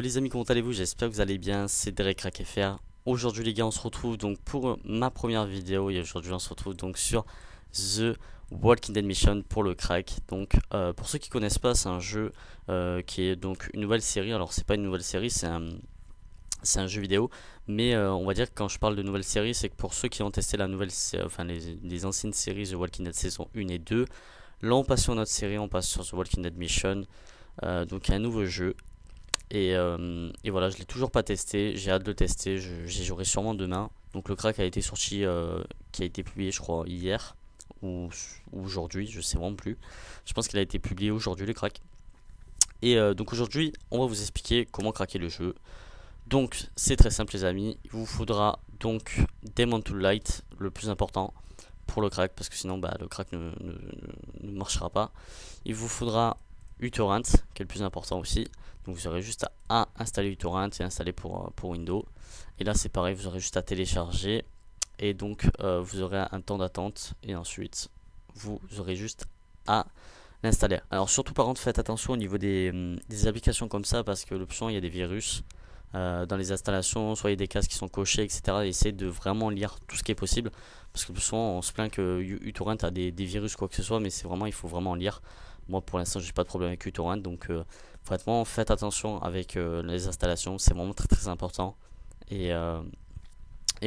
les amis, comment allez-vous? J'espère que vous allez bien, c'est Derek Crack FR. Aujourd'hui les gars, on se retrouve donc pour ma première vidéo et aujourd'hui on se retrouve donc sur The Walking Dead Mission pour le crack. Donc pour ceux qui connaissent pas, c'est un jeu qui est donc une nouvelle série. Alors c'est pas une nouvelle série, c'est un jeu vidéo, mais on va dire que quand je parle de nouvelle série, c'est que pour ceux qui ont testé la nouvelle enfin les anciennes séries The Walking Dead saison 1 et 2, là on passe sur notre série, on passe sur The Walking Dead Mission. Donc il y a un nouveau jeu. Et voilà, je l'ai toujours pas testé, j'ai hâte de le tester, j'y jouerai sûrement demain. Donc le crack a été sorti, qui a été publié je crois hier ou aujourd'hui, je sais vraiment plus. Je pense qu'il a été publié aujourd'hui le crack. Et donc aujourd'hui, on va vous expliquer comment craquer le jeu. Donc c'est très simple les amis, il vous faudra donc Demon to Light, le plus important pour le crack, parce que sinon le crack ne marchera pas. Il vous faudra uTorrent, qui est le plus important aussi. Donc vous aurez juste à installer uTorrent et installer pour Windows. Et là c'est pareil, vous aurez juste à télécharger. Et donc vous aurez un temps d'attente. Et ensuite vous aurez juste à l'installer. Alors surtout par contre faites attention au niveau des applications comme ça, parce que le plus souvent il y a des virus dans les installations, soit il y a des cases qui sont cochées, etc. Et essayez de vraiment lire tout ce qui est possible, parce que le plus souvent on se plaint que uTorrent a des virus quoi que ce soit, mais c'est vraiment, il faut vraiment lire. Moi pour l'instant j'ai pas de problème avec uTorrent, donc vraiment faites attention avec les installations, c'est vraiment très très important. Et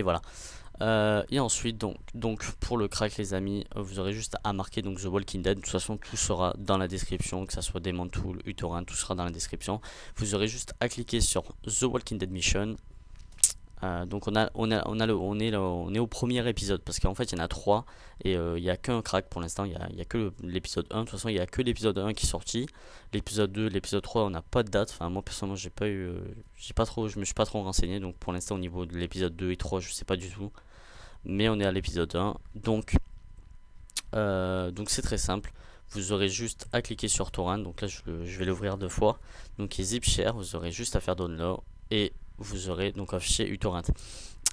voilà. Et ensuite donc pour le crack les amis, vous aurez juste à marquer donc The Walking Dead. De toute façon tout sera dans la description, que ça soit Demon Tool, uTorrent, tout sera dans la description. Vous aurez juste à cliquer sur The Walking Dead Mission. Donc on est au premier épisode, parce qu'en fait il y en a 3 et il n'y a qu'un crack pour l'instant, il y a que l'épisode 1. De toute façon il n'y a que l'épisode 1 qui est sorti. L'épisode 2, l'épisode 3 on n'a pas de date. Enfin moi personnellement je me suis pas trop renseigné, donc pour l'instant au niveau de l'épisode 2 et 3 je sais pas du tout. Mais on est à l'épisode 1, donc c'est très simple. Vous aurez juste à cliquer sur Torrent, donc là je vais l'ouvrir deux fois. Donc il est zip share, vous aurez juste à faire download et vous aurez donc un fichier uTorrent.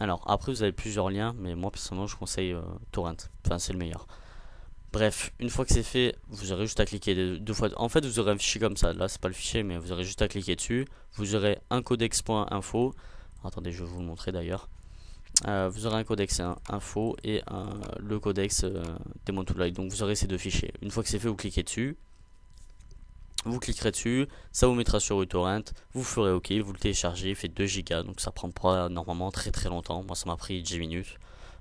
Alors après vous avez plusieurs liens, mais moi personnellement je conseille Torrent, enfin c'est le meilleur. Bref, une fois que c'est fait, vous aurez juste à cliquer deux fois. En fait vous aurez un fichier comme ça, là c'est pas le fichier, mais vous aurez juste à cliquer dessus. Vous aurez un codex.info. Attendez, je vais vous le montrer d'ailleurs. Vous aurez un codex info et le codex Demon to Light. Donc vous aurez ces deux fichiers. Une fois que c'est fait, vous cliquez dessus. Vous cliquerez dessus, ça vous mettra sur uTorrent, vous ferez OK, vous le téléchargez, il fait 2 Go, donc ça prend pas normalement très très longtemps. Moi ça m'a pris 10 minutes,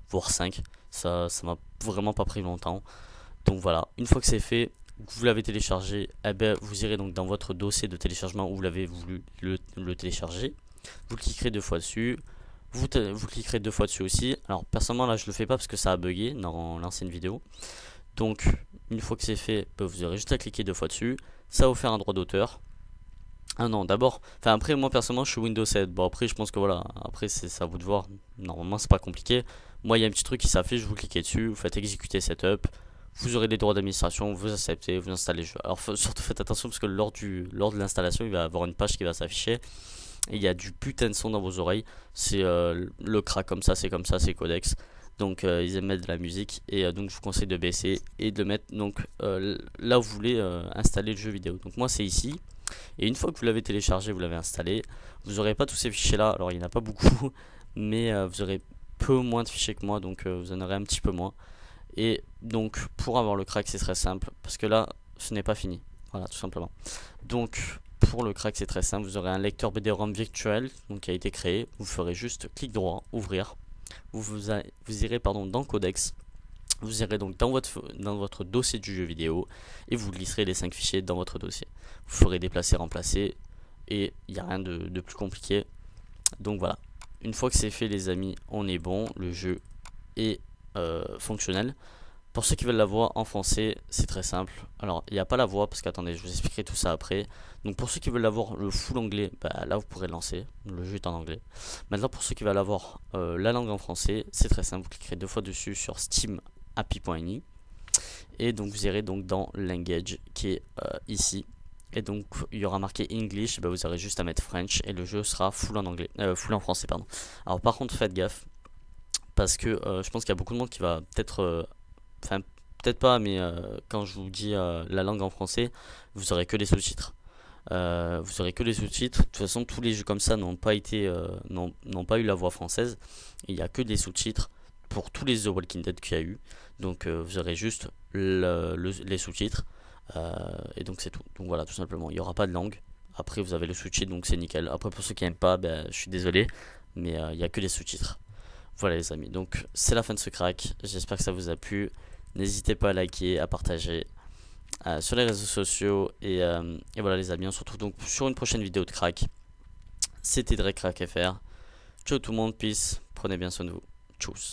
voire 5, ça m'a vraiment pas pris longtemps. Donc voilà, une fois que c'est fait, vous l'avez téléchargé, vous irez donc dans votre dossier de téléchargement où vous l'avez voulu le télécharger. Vous cliquerez deux fois dessus. Vous cliquerez deux fois dessus aussi. Alors personnellement là je le fais pas parce que ça a bugué dans l'ancienne vidéo. Donc une fois que c'est fait, vous aurez juste à cliquer deux fois dessus. Ça va vous faire un droit d'auteur. Ah non, d'abord, enfin après moi personnellement je suis Windows 7. Bon après je pense que voilà, après c'est à vous de voir. Normalement c'est pas compliqué. Moi il y a un petit truc qui s'affiche, vous cliquez dessus, vous faites exécuter setup. Vous aurez des droits d'administration, vous acceptez, vous installez le jeu. Alors surtout faites attention parce que lors de l'installation il va y avoir une page qui va s'afficher. Et il y a du putain de son dans vos oreilles. C'est le crack comme ça, c'est codex. Donc ils aiment mettre de la musique. Et donc je vous conseille de baisser et de mettre donc là où vous voulez installer le jeu vidéo. Donc moi c'est ici. Et une fois que vous l'avez téléchargé, vous l'avez installé, vous n'aurez pas tous ces fichiers là. Alors il n'y en a pas beaucoup, mais vous aurez peu moins de fichiers que moi. Donc vous en aurez un petit peu moins. Et donc pour avoir le crack c'est très simple, parce que là ce n'est pas fini. Voilà, tout simplement. Donc pour le crack c'est très simple, vous aurez un lecteur BD-ROM virtuel donc, qui a été créé. Vous ferez juste clic droit, ouvrir. Vous irez dans codex. Vous irez donc dans votre dossier du jeu vidéo et vous glisserez les 5 fichiers dans votre dossier. Vous ferez déplacer, remplacer et il n'y a rien de plus compliqué. Donc voilà, une fois que c'est fait les amis, on est bon, le jeu est fonctionnel. Pour ceux qui veulent la voix en français, c'est très simple. Alors, il n'y a pas la voix, parce qu'attendez, je vous expliquerai tout ça après. Donc, pour ceux qui veulent l'avoir le full anglais, là, vous pourrez le lancer. Le jeu est en anglais. Maintenant, pour ceux qui veulent avoir la langue en français, c'est très simple. Vous cliquerez deux fois dessus sur steamapi.ini. Et donc, vous irez donc dans Language, qui est ici. Et donc, il y aura marqué English. Vous aurez juste à mettre French. Et le jeu sera full en anglais, full en français, pardon. Alors, par contre, faites gaffe. Parce que je pense qu'il y a beaucoup de monde qui va peut-être... Enfin, peut-être pas, mais quand je vous dis la langue en français, vous aurez que les sous-titres. Vous aurez que les sous-titres. De toute façon, tous les jeux comme ça n'ont pas été, n'ont pas eu la voix française. Il n'y a que des sous-titres pour tous les The Walking Dead qu'il y a eu. Donc vous aurez juste les sous-titres. Et donc c'est tout. Donc voilà, tout simplement. Il n'y aura pas de langue. Après, vous avez le sous-titre, donc c'est nickel. Après, pour ceux qui n'aiment pas, ben, je suis désolé. Mais il n'y a que les sous-titres. Voilà les amis. Donc c'est la fin de ce crack. J'espère que ça vous a plu. N'hésitez pas à liker, à partager sur les réseaux sociaux. Et voilà les amis, on se retrouve donc sur une prochaine vidéo de crack. C'était Drake Crack FR. Ciao tout le monde, peace. Prenez bien soin de vous. Tchuss.